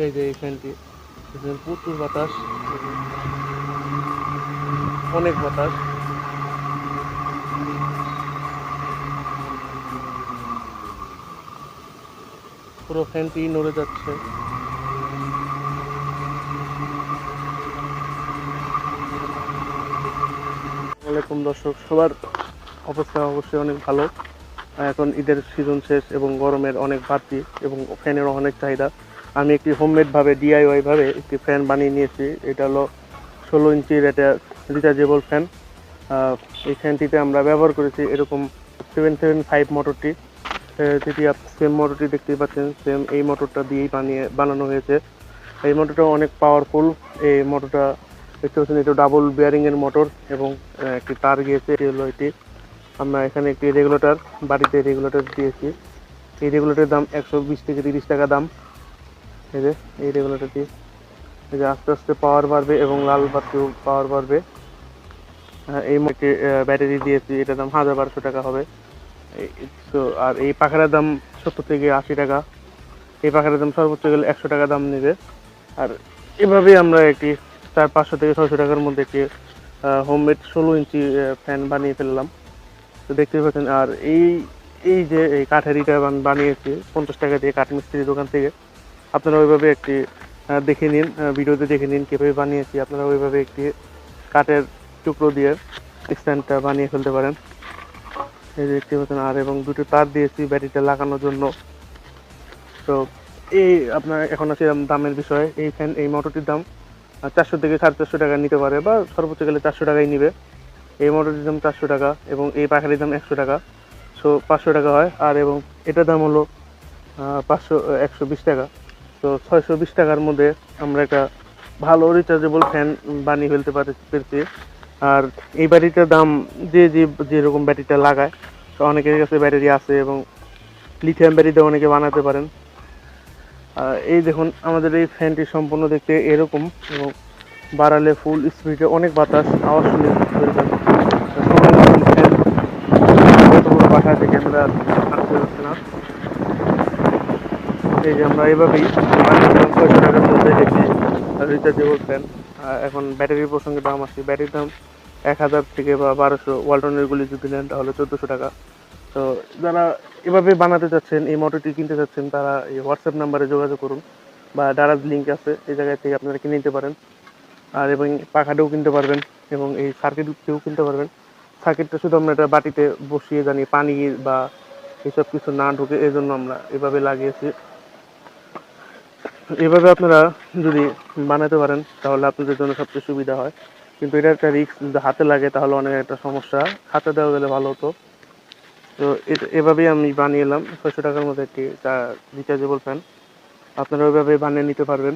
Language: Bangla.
এই যে এই ফ্যানটি, প্রচুর বাতাস, অনেক বাতাস। পুরো ফ্যানটি নড়ে যাচ্ছে। ওয়ালাইকুম দর্শক, সবার অবস্থা অবশ্যই অনেক ভালো। এখন ঈদের সিজন শেষ এবং গরমের অনেক বাড়তি এবং ফ্যানেরও অনেক চাহিদা। আমি একটি হোমমেড ভাবে ডিআইওয়াই ভাবে একটি ফ্যান বানিয়ে নিয়েছি। এটা হলো 16 ইঞ্চির একটা রিচার্জেবল ফ্যান। এই ফ্যানটিতে আমরা ব্যবহার করেছি এরকম 775 মোটরটি, যেটি সেম মোটরটি দেখতেই পাচ্ছেন, সেম এই মোটরটা দিয়েই বানানো হয়েছে। এই মোটরটা অনেক পাওয়ারফুল। এই মোটরটা দেখতে পাচ্ছেন, এটা ডাবল বিয়ারিং এর মোটর এবং একটি তার গিয়েছে, এটি হলো এটি। আমরা এখানে একটি রেগুলেটর, বাড়িতে রেগুলেটর দিয়েছি। এই রেগুলেটরের দাম 120 থেকে 30 টাকা দাম। এই যে এই রেগুলেটরটি, এই যে আস্তে আস্তে পাওয়ার বাড়বে এবং লাল বাতিও পাওয়ার বাড়বে। এই মোটরটি ব্যাটারি দিয়েছি, এটার দাম 1200 টাকা হবে। তো আর এই পাখাটার দাম 70 থেকে 80 টাকা। এই পাখাটার দাম সর্বোচ্চ গেলে 100 টাকা দাম নেবে। আর এভাবেই আমরা একটি 500 থেকে 600 টাকার মধ্যে একটি হোমমেড 16 ইঞ্চি ফ্যান বানিয়ে ফেললাম। তো দেখতেই পাচ্ছেন। আর এই এই যে এই কাঠের ইটা বানিয়েছি 50 টাকা দিয়ে কাঠ মিস্ত্রির দোকান থেকে। আপনারা ওইভাবে একটি দেখে নিন, ভিডিওতে দেখে নিন কীভাবে বানিয়েছি। আপনারা ওইভাবে একটি কাঠের টুকরো দিয়ে স্ট্যান্ডটা বানিয়ে ফেলতে পারেন। এই যে দেখতে পাচ্ছেন। আর এবং দুটো তার দিয়েছি ব্যাটারিটা লাগানোর জন্য। তো এই আপনার এখন আছে দামের বিষয়। এই ফ্যান, এই মোটরটির দাম 400 থেকে 450 টাকা নিতে পারে, বা সর্বোচ্চ গেলে 400 টাকাই নিবে। এই মোটরটির দাম 400 টাকা এবং এই পাখাটির দাম 100 টাকা। সো 500 টাকা হয়। আর এবং এটার দাম হলো 120 টাকা। তো 620 টাকার মধ্যে আমরা একটা ভালো রিচার্জেবল ফ্যান বানিয়ে ফেলতে পেরেছি। আর এই ব্যাটারিটার দাম, যে যেরকম ব্যাটারিটা লাগায়, তো অনেকের কাছে ব্যাটারি আছে এবং লিথিয়াম ব্যাটারিতে অনেকে বানাতে পারেন। এই দেখুন, আমাদের এই ফ্যানটি সম্পূর্ণ দেখতে এরকম এবং বাড়ালে ফুল স্পিডে অনেক বাতাস আওয়াজ শুনে ফেলবেন। ফ্যান কত বড় পাখা আছে, ক্যামেরা আনতে হচ্ছে না। এই যে আমরা এইভাবেই 600 টাকার মধ্যে একটি রিচার্জেবল ফ্যান। এখন ব্যাটারির প্রসঙ্গে দাম আসছে। ব্যাটারির দাম 1000 থেকে বা 1200, ওয়ালটনের গুলি যদি নেন তাহলে 1400 টাকা। তো যারা এভাবে বানাতে চাচ্ছেন, এই মোটরটি কিনতে চাচ্ছেন, তারা এই হোয়াটসঅ্যাপ নাম্বারে যোগাযোগ করুন, বা দারাজ লিঙ্ক আছে, এই জায়গা থেকে আপনারা কিনে নিতে পারেন। আর এবং পাখাটাও কিনতে পারবেন এবং এই সার্কিটটিও কিনতে পারবেন। সার্কিটটা শুধু আমরা এটা বাটিতে বসিয়ে জানি পানি বা এসব কিছু না ঢুকে, এই জন্য আমরা এভাবে লাগিয়েছি। এভাবে আপনারা যদি বানাতে পারেন তাহলে আপনাদের জন্য সবচেয়ে সুবিধা হয়। কিন্তু এটা একটা রিস্ক, যদি হাতে লাগে তাহলে অনেক একটা সমস্যা। হাতে দেওয়া গেলে ভালো হতো। তো এভাবেই আমি বানিয়ে এলাম 600 টাকার মধ্যে একটি রিচার্জেবল ফ্যান। আপনারা ওইভাবে বানিয়ে নিতে পারবেন।